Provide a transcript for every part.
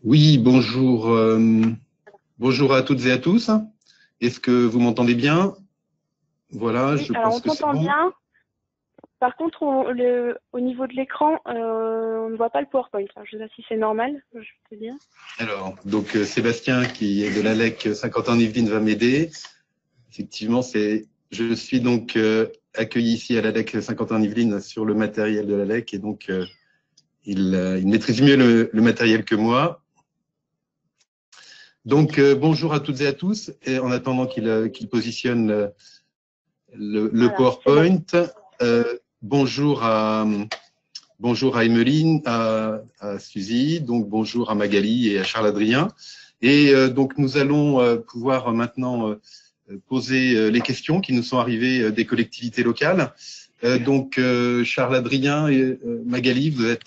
Oui, bonjour. Bonjour à toutes et à tous. Est-ce que vous m'entendez bien? Voilà, Oui, je alors on pense que c'est t'entend bon. bien. Par contre, au niveau de l'écran, on ne voit pas le PowerPoint. Alors, je ne sais pas si c'est normal, je vais te dire. Alors, donc Sébastien, qui est de l'ALEC Saint-Quentin-Yvelines, va m'aider. Effectivement, je suis donc accueilli ici à l'ALEC Saint-Quentin-Yvelines sur le matériel de l'ALEC et donc il maîtrise mieux le matériel que moi. Donc, bonjour à toutes et à tous. Et en attendant qu'il positionne le Voilà, c'est bon. PowerPoint, bonjour à Emeline, à Suzy, donc bonjour à Magali et à Charles-Adrien. Et donc nous allons pouvoir maintenant poser les questions qui nous sont arrivées des collectivités locales. Donc Charles-Adrien et Magali, vous êtes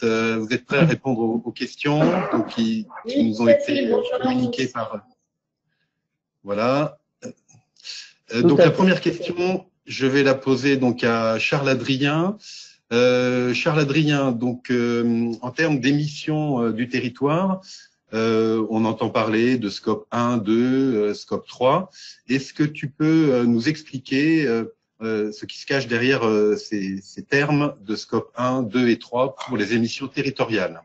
prêts à répondre aux questions donc, qui nous ont été communiquées par… Voilà. Donc la première question, je vais la poser donc à Charles-Adrien. Charles-Adrien, donc en termes d'émissions du territoire, on entend parler de scope 1, 2, scope 3. Est-ce que tu peux nous expliquer ce qui se cache derrière ces termes de scope 1, 2 et 3 pour les émissions territoriales?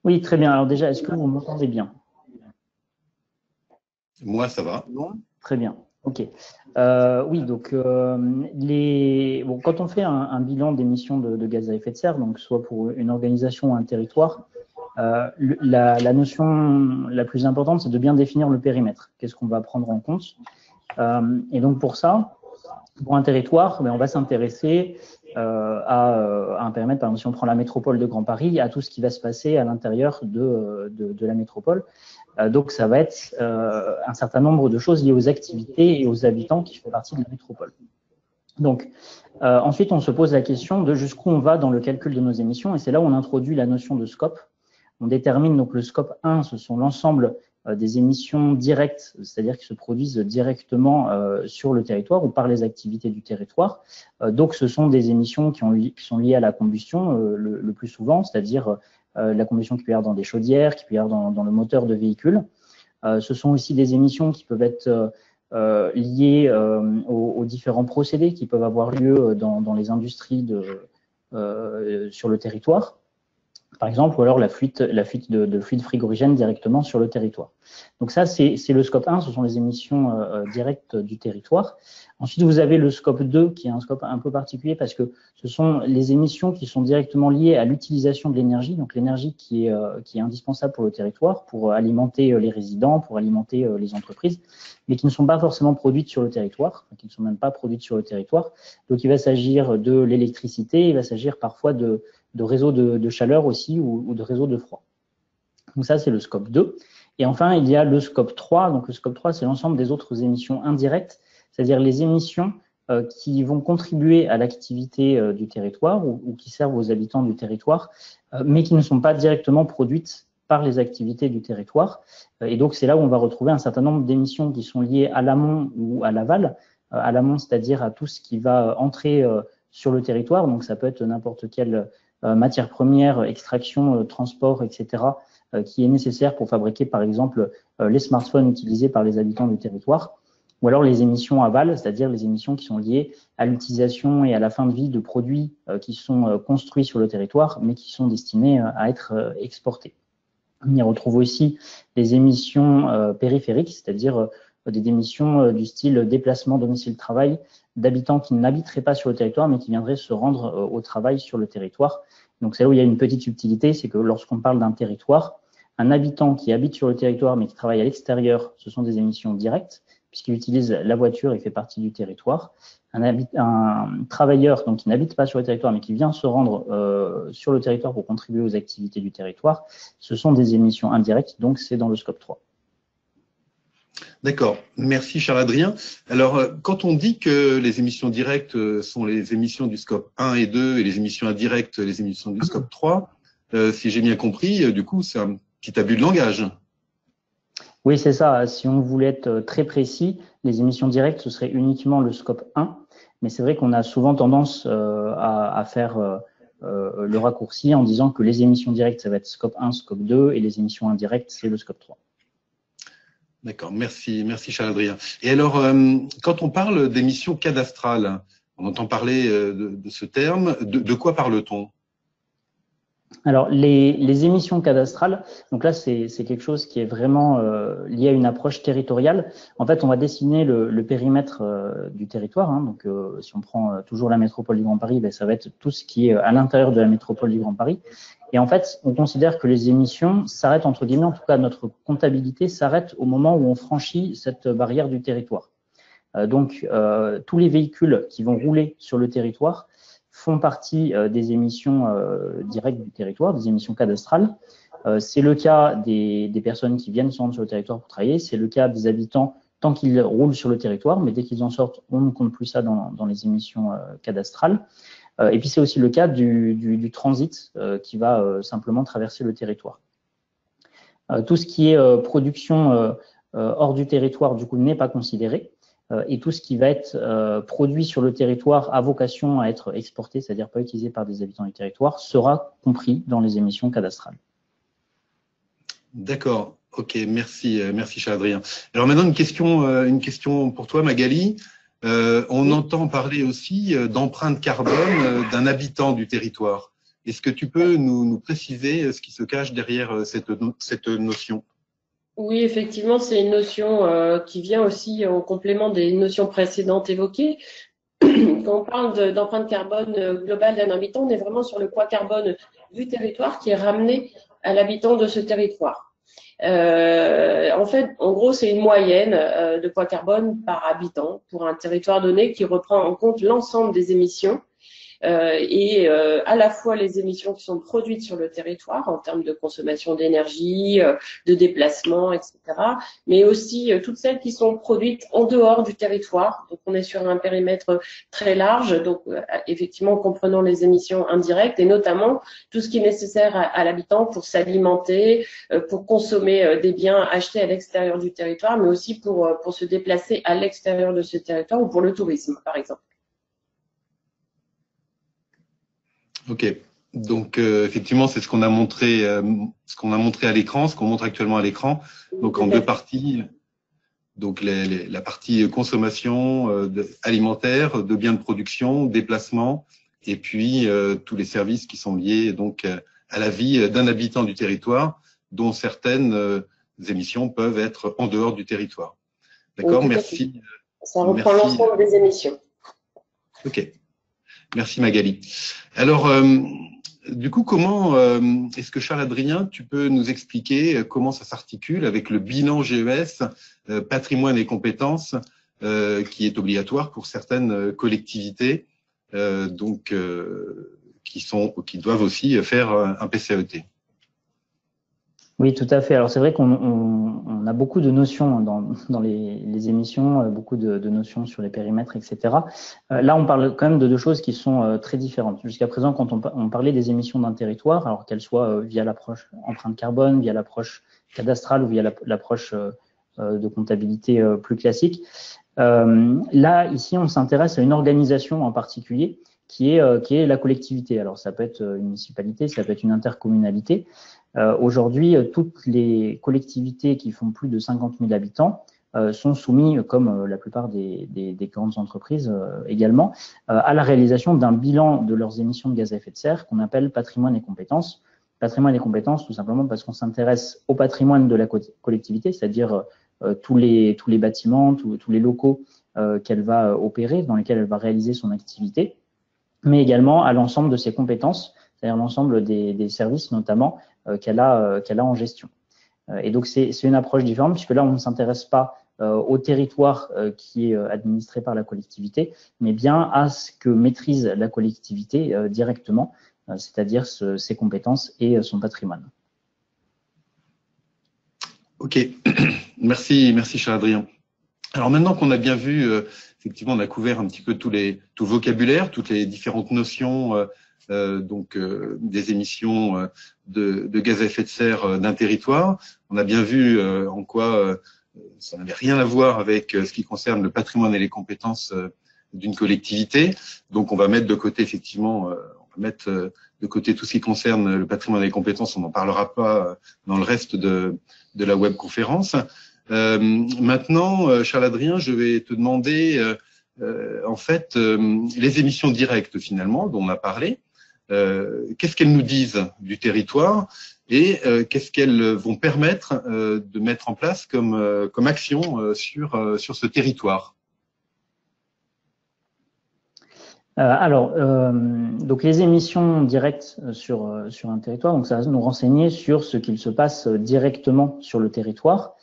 Oui, très bien. Alors déjà, est-ce que vous m'entendez bien? Moi, ça va. Très bien. OK. Oui, donc quand on fait un bilan d'émissions de gaz à effet de serre, donc soit pour une organisation ou un territoire, la notion la plus importante, c'est de bien définir le périmètre. Qu'est-ce qu'on va prendre en compte? Et donc pour ça, pour un territoire, on va s'intéresser à un périmètre. Par exemple, si on prend la métropole de Grand Paris, à tout ce qui va se passer à l'intérieur de la métropole. Donc, ça va être un certain nombre de choses liées aux activités et aux habitants qui font partie de la métropole. Donc, ensuite, on se pose la question de jusqu'où on va dans le calcul de nos émissions, et c'est là où on introduit la notion de scope. On détermine donc le scope 1, ce sont l'ensemble des émissions directes, c'est-à-dire qui se produisent directement sur le territoire ou par les activités du territoire. Donc, ce sont des émissions qui sont liées à la combustion le plus souvent, c'est-à-dire la combustion qui peut y avoir dans des chaudières, qui peut y avoir dans le moteur de véhicules. Ce sont aussi des émissions qui peuvent être liées aux différents procédés qui peuvent avoir lieu dans les industries sur le territoire, par exemple, ou alors la fuite de fluide frigorigène directement sur le territoire. Donc ça, c'est le scope 1, ce sont les émissions directes du territoire. Ensuite, vous avez le scope 2, qui est un scope un peu particulier parce que ce sont les émissions qui sont directement liées à l'utilisation de l'énergie, donc l'énergie qui est indispensable pour le territoire, pour alimenter les résidents, pour alimenter les entreprises, mais qui ne sont pas forcément produites sur le territoire, qui ne sont même pas produites sur le territoire. Donc il va s'agir de l'électricité, il va s'agir parfois de réseaux de chaleur aussi ou de réseaux de froid. Donc ça, c'est le scope 2. Et enfin, il y a le scope 3. Donc le scope 3, c'est l'ensemble des autres émissions indirectes, c'est-à-dire les émissions qui vont contribuer à l'activité du territoire ou qui servent aux habitants du territoire, mais qui ne sont pas directement produites par les activités du territoire. Et donc, c'est là où on va retrouver un certain nombre d'émissions qui sont liées à l'amont ou à l'aval. À l'amont, c'est-à-dire à tout ce qui va entrer sur le territoire. Donc, ça peut être n'importe quelle matière première, extraction, transport, etc., qui est nécessaire pour fabriquer, par exemple, les smartphones utilisés par les habitants du territoire, ou alors les émissions aval, c'est-à-dire les émissions qui sont liées à l'utilisation et à la fin de vie de produits qui sont construits sur le territoire, mais qui sont destinés à être exportés. On y retrouve aussi les émissions périphériques, c'est-à-dire des émissions du style déplacement, domicile-travail, d'habitants qui n'habiteraient pas sur le territoire, mais qui viendraient se rendre au travail sur le territoire. Donc c'est là où il y a une petite subtilité, c'est que lorsqu'on parle d'un territoire, un habitant qui habite sur le territoire, mais qui travaille à l'extérieur, ce sont des émissions directes, puisqu'il utilise la voiture et fait partie du territoire. Un travailleur donc, qui n'habite pas sur le territoire, mais qui vient se rendre sur le territoire pour contribuer aux activités du territoire, ce sont des émissions indirectes, donc c'est dans le scope 3. D'accord, merci Charles-Adrien. Alors, quand on dit que les émissions directes sont les émissions du scope 1 et 2 et les émissions indirectes les émissions du scope 3, si j'ai bien compris, du coup, c'est un petit abus de langage. Oui, c'est ça. Si on voulait être très précis, les émissions directes, ce serait uniquement le scope 1, mais c'est vrai qu'on a souvent tendance à faire le raccourci en disant que les émissions directes, ça va être scope 1, scope 2, et les émissions indirectes, c'est le scope 3. D'accord, merci Charles-Adrien. Et alors, quand on parle d'émissions cadastrales, on entend parler de ce terme, de quoi parle-t-on? Alors, les émissions cadastrales, donc là, c'est quelque chose qui est vraiment lié à une approche territoriale. En fait, on va dessiner le périmètre du territoire. Hein, donc, si on prend toujours la métropole du Grand Paris, ben, ça va être tout ce qui est à l'intérieur de la métropole du Grand Paris. Et en fait, on considère que les émissions s'arrêtent, entre guillemets, en tout cas, notre comptabilité s'arrête au moment où on franchit cette barrière du territoire. Donc, tous les véhicules qui vont rouler sur le territoire font partie des émissions directes du territoire, des émissions cadastrales. C'est le cas des personnes qui viennent se rendre sur le territoire pour travailler, c'est le cas des habitants tant qu'ils roulent sur le territoire, mais dès qu'ils en sortent, on ne compte plus ça dans les émissions cadastrales. Et puis c'est aussi le cas du transit qui va simplement traverser le territoire. Tout ce qui est production hors du territoire, du coup, n'est pas considéré. Et tout ce qui va être produit sur le territoire a vocation à être exporté, c'est-à-dire pas utilisé par des habitants du territoire, sera compris dans les émissions cadastrales. D'accord, ok, merci Charles-Adrien. Alors maintenant une question pour toi Magali. On entend parler aussi d'empreinte carbone d'un habitant du territoire. Est-ce que tu peux nous préciser ce qui se cache derrière cette notion? Oui, effectivement, c'est une notion qui vient aussi en complément des notions précédentes évoquées. Quand on parle d'empreinte carbone globale d'un habitant, on est vraiment sur le poids carbone du territoire qui est ramené à l'habitant de ce territoire. En fait, en gros, c'est une moyenne de poids carbone par habitant pour un territoire donné qui reprend en compte l'ensemble des émissions et à la fois les émissions qui sont produites sur le territoire en termes de consommation d'énergie, de déplacement, etc., mais aussi toutes celles qui sont produites en dehors du territoire. Donc on est sur un périmètre très large, donc effectivement comprenant les émissions indirectes et notamment tout ce qui est nécessaire à l'habitant pour s'alimenter, pour consommer des biens achetés à l'extérieur du territoire, mais aussi pour se déplacer à l'extérieur de ce territoire ou pour le tourisme, par exemple. Ok, donc effectivement c'est ce qu'on a montré, à l'écran, ce qu'on montre actuellement à l'écran, donc en deux parties. Donc la partie consommation alimentaire, de biens de production, déplacement, et puis tous les services qui sont liés donc à la vie d'un habitant du territoire, dont certaines émissions peuvent être en dehors du territoire. D'accord, merci. Ça reprend l'ensemble des émissions. Ok. Merci Magali. Alors, du coup, comment est-ce que Charles-Adrien, tu peux nous expliquer comment ça s'articule avec le bilan GES, patrimoine et compétences, qui est obligatoire pour certaines collectivités, qui doivent aussi faire un PCAET? Oui, tout à fait. Alors, c'est vrai qu'on a beaucoup de notions dans les émissions, beaucoup de notions sur les périmètres, etc. Là, on parle quand même de deux choses qui sont très différentes. Jusqu'à présent, quand on parlait des émissions d'un territoire, alors qu'elles soient via l'approche empreinte carbone, via l'approche cadastrale ou via l'approche de comptabilité plus classique, là, ici, on s'intéresse à une organisation en particulier qui est la collectivité. Alors, ça peut être une municipalité, ça peut être une intercommunalité. Aujourd'hui, toutes les collectivités qui font plus de 50 000 habitants sont soumises, comme la plupart des grandes entreprises également, à la réalisation d'un bilan de leurs émissions de gaz à effet de serre qu'on appelle patrimoine et compétences. Patrimoine et compétences, tout simplement parce qu'on s'intéresse au patrimoine de la collectivité, c'est-à-dire tous les bâtiments, tous les locaux qu'elle va opérer, dans lesquels elle va réaliser son activité, mais également à l'ensemble de ses compétences, c'est-à-dire l'ensemble des services notamment qu'elle a en gestion. Et donc, c'est une approche différente puisque là, on ne s'intéresse pas au territoire qui est administré par la collectivité, mais bien à ce que maîtrise la collectivité directement, c'est-à-dire ses compétences et son patrimoine. Ok, merci Charles-Adrien. Alors maintenant qu'on a bien vu, effectivement, on a couvert un petit peu tout le vocabulaire, toutes les différentes notions des émissions de gaz à effet de serre d'un territoire. On a bien vu en quoi ça n'avait rien à voir avec ce qui concerne le patrimoine et les compétences d'une collectivité. Donc, on va mettre de côté, effectivement, mettre de côté tout ce qui concerne le patrimoine et les compétences. On n'en parlera pas dans le reste de la webconférence. Maintenant, Charles-Adrien, je vais te demander en fait les émissions directes finalement dont on a parlé. Qu'est-ce qu'elles nous disent du territoire et qu'est-ce qu'elles vont permettre de mettre en place comme action sur ce territoire? Donc les émissions directes sur un territoire, donc ça va nous renseigner sur ce qu'il se passe directement sur le territoire.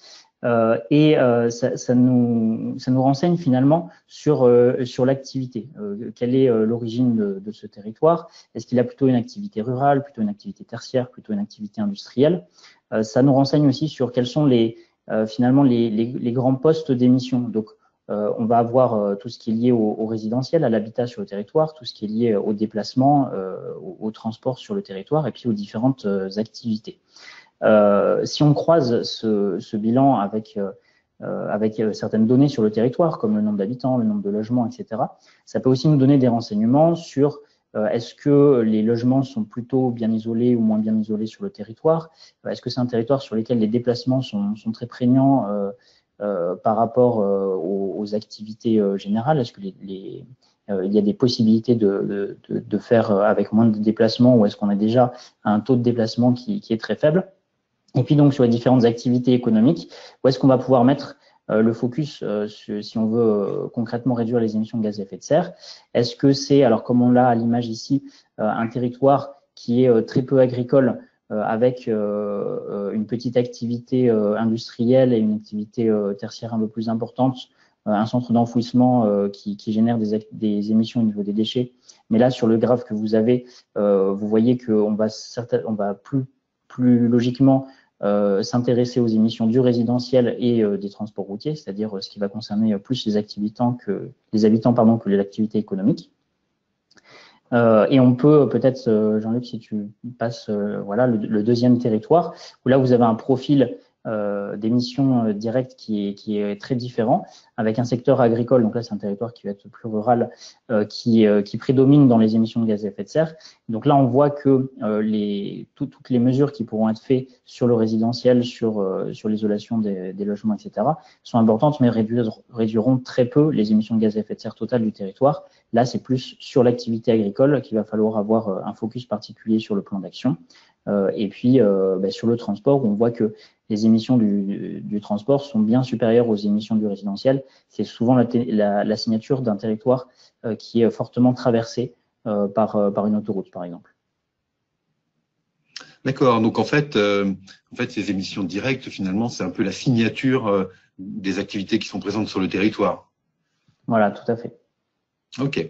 Ça nous renseigne finalement sur l'activité. Quelle est l'origine de ce territoire? Est-ce qu'il a plutôt une activité rurale, plutôt une activité tertiaire, plutôt une activité industrielle? Ça nous renseigne aussi sur quels sont finalement les grands postes d'émission. Donc on va avoir tout ce qui est lié au résidentiel, à l'habitat sur le territoire, tout ce qui est lié au déplacement, au transport sur le territoire et puis aux différentes activités. Si on croise ce bilan avec certaines données sur le territoire, comme le nombre d'habitants, le nombre de logements, etc., ça peut aussi nous donner des renseignements sur est-ce que les logements sont plutôt bien isolés ou moins bien isolés sur le territoire? Est-ce que c'est un territoire sur lequel les déplacements sont très prégnants par rapport aux activités générales? Est-ce que il y a des possibilités de faire avec moins de déplacements ou est-ce qu'on a déjà un taux de déplacement qui est très faible? Et puis donc sur les différentes activités économiques, où est-ce qu'on va pouvoir mettre le focus si on veut concrètement réduire les émissions de gaz à effet de serre? Est-ce que c'est, alors comme on l'a à l'image ici, un territoire qui est très peu agricole avec une petite activité industrielle et une activité tertiaire un peu plus importante, un centre d'enfouissement qui génère des émissions au niveau des déchets. Mais là, sur le graphe que vous avez, vous voyez qu'on va plus logiquement s'intéresser aux émissions du résidentiel et des transports routiers, c'est-à-dire ce qui va concerner plus les habitants que les activités économiques. Et on peut peut-être, Jean-Luc, si tu passes voilà, le deuxième territoire, où là vous avez un profil d'émissions directes qui est très différent, avec un secteur agricole, donc là c'est un territoire qui va être plus rural, qui prédomine dans les émissions de gaz à effet de serre. Donc là on voit que toutes les mesures qui pourront être faites sur le résidentiel, sur l'isolation des logements, etc., sont importantes, mais réduiront très peu les émissions de gaz à effet de serre totales du territoire. Là c'est plus sur l'activité agricole qu'il va falloir avoir un focus particulier sur le plan d'action. Et puis sur le transport, on voit que les émissions du transport sont bien supérieures aux émissions du résidentiel. C'est souvent la signature d'un territoire qui est fortement traversé par une autoroute, par exemple. D'accord. Donc en fait, ces émissions directes, finalement, c'est un peu la signature des activités qui sont présentes sur le territoire. Voilà, tout à fait. Ok.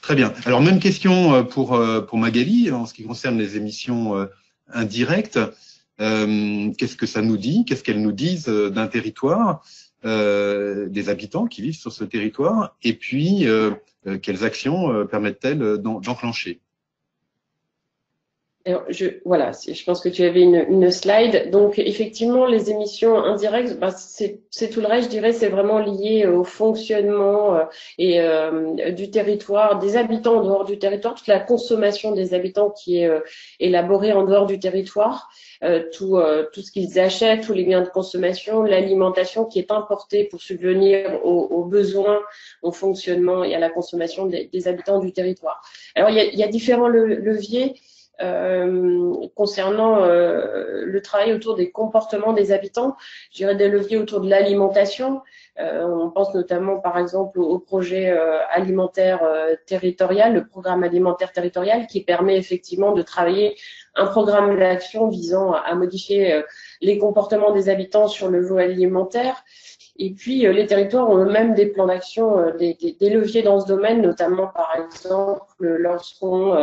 Très bien. Alors, même question pour Magali en ce qui concerne les émissions indirectes. Qu'est-ce que ça nous dit? Qu'est-ce qu'elles nous disent d'un territoire, des habitants qui vivent sur ce territoire? Et puis, quelles actions permettent-elles d'enclencher? Alors, voilà, je pense que tu avais une slide. Donc, effectivement, les émissions indirectes, c'est tout le reste, je dirais, c'est vraiment lié au fonctionnement du territoire, des habitants en dehors du territoire, toute la consommation des habitants qui est élaborée en dehors du territoire, tout ce qu'ils achètent, tous les biens de consommation, l'alimentation qui est importée pour subvenir aux besoins, au fonctionnement et à la consommation des habitants du territoire. Alors, il y a différents leviers. Concernant le travail autour des comportements des habitants, je dirais des leviers autour de l'alimentation. On pense notamment par exemple au projet alimentaire territorial, le programme alimentaire territorial qui permet effectivement de travailler un programme d'action visant à modifier les comportements des habitants sur le volet alimentaire. Et puis, les territoires ont eux-mêmes des plans d'action, des leviers dans ce domaine, notamment, par exemple, lorsqu'on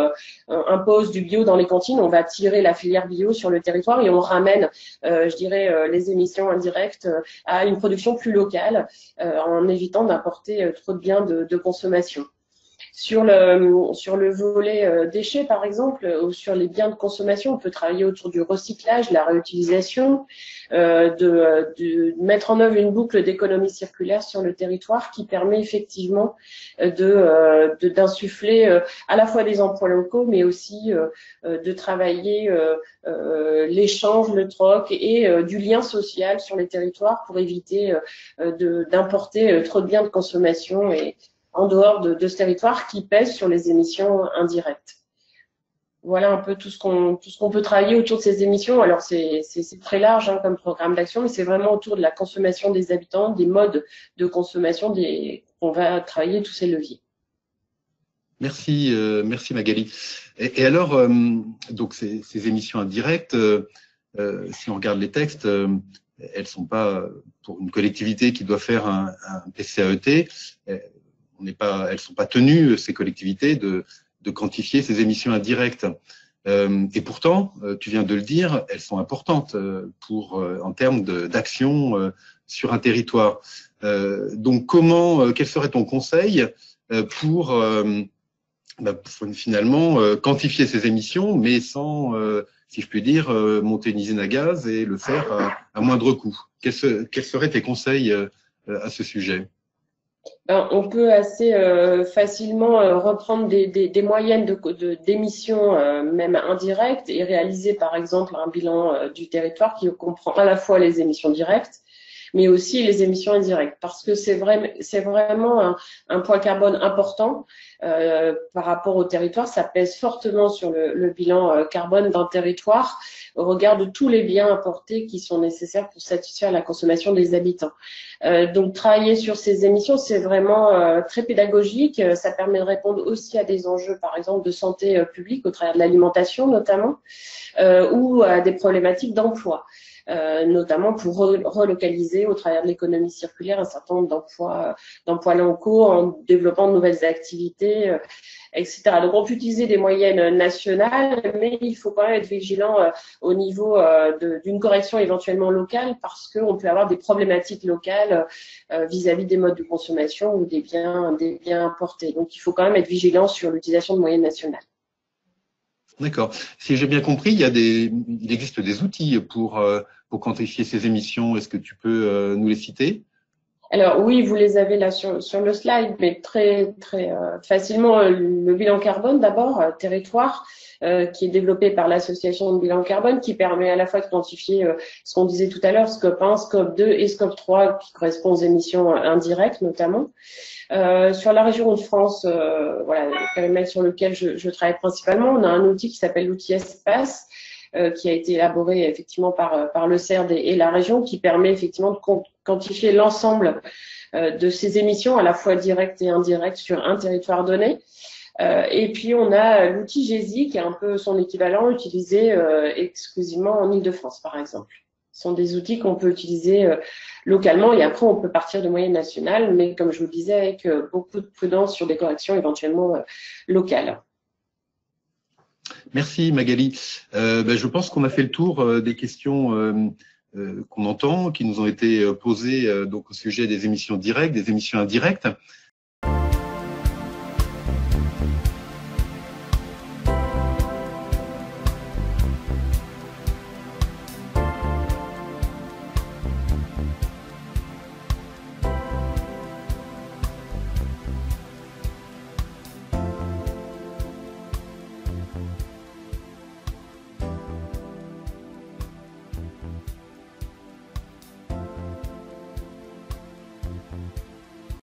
impose du bio dans les cantines, on va tirer la filière bio sur le territoire et on ramène, je dirais, les émissions indirectes à une production plus locale en évitant d'importer trop de biens de consommation. Sur le volet déchets, par exemple, ou sur les biens de consommation, on peut travailler autour du recyclage, la réutilisation, de mettre en œuvre une boucle d'économie circulaire sur le territoire qui permet effectivement d'insuffler à la fois des emplois locaux, mais aussi de travailler l'échange, le troc et du lien social sur les territoires pour éviter d'importer trop de biens de consommation et en dehors de ce territoire qui pèse sur les émissions indirectes. Voilà un peu tout ce qu'on peut travailler autour de ces émissions. Alors c'est très large comme programme d'action, mais c'est vraiment autour de la consommation des habitants, des modes de consommation qu'on va travailler tous ces leviers. Merci, merci Magali. Et alors, donc ces émissions indirectes, si on regarde les textes, elles sont pas pour une collectivité qui doit faire un PCAET. Elles sont pas tenues, ces collectivités, de quantifier ces émissions indirectes. Et pourtant, tu viens de le dire, elles sont importantes en termes d'action sur un territoire. Donc, quel serait ton conseil pour finalement quantifier ces émissions, mais sans, si je puis dire, monter une usine à gaz et le faire à moindre coût? Quels seraient tes conseils à ce sujet? On peut assez facilement reprendre des moyennes d'émissions, même indirectes, et réaliser par exemple un bilan du territoire qui comprend à la fois les émissions directes, mais aussi les émissions indirectes, parce que c'est vraiment un poids carbone important par rapport au territoire. Ça pèse fortement sur le bilan carbone d'un territoire au regard de tous les biens importés qui sont nécessaires pour satisfaire la consommation des habitants. Donc travailler sur ces émissions, c'est vraiment très pédagogique. Ça permet de répondre aussi à des enjeux, par exemple, de santé publique au travers de l'alimentation notamment, ou à des problématiques d'emploi. Notamment pour relocaliser au travers de l'économie circulaire un certain nombre d'emplois locaux en développant de nouvelles activités, etc. Donc on peut utiliser des moyennes nationales, mais il faut quand même être vigilant au niveau d'une correction éventuellement locale, parce qu'on peut avoir des problématiques locales vis-à-vis des modes de consommation ou des biens importés. Donc il faut quand même être vigilant sur l'utilisation de moyennes nationales. D'accord. Si j'ai bien compris, il existe des outils pour quantifier ces émissions. Est-ce que tu peux nous les citer? Alors oui, vous les avez là sur le slide, mais très facilement. Le bilan carbone d'abord, territoire, qui est développé par l'association de bilan carbone, qui permet à la fois de quantifier ce qu'on disait tout à l'heure, scope 1, scope 2 et scope 3, qui correspondent aux émissions indirectes notamment. Sur la région de France, voilà, le périmètre sur lequel je travaille principalement, on a un outil qui s'appelle l'outil Espace, qui a été élaboré effectivement par le CERD et la région, qui permet effectivement de quantifier l'ensemble de ces émissions, à la fois directes et indirectes, sur un territoire donné. Et puis on a l'outil GESI, qui est un peu son équivalent, utilisé exclusivement en Île-de-France, par exemple. Ce sont des outils qu'on peut utiliser localement, et après on peut partir de moyennes nationales, mais comme je vous le disais, avec beaucoup de prudence sur des corrections éventuellement locales. Merci Magali. Je pense qu'on a fait le tour des questions qu'on entend, qui nous ont été posées donc au sujet des émissions directes, des émissions indirectes.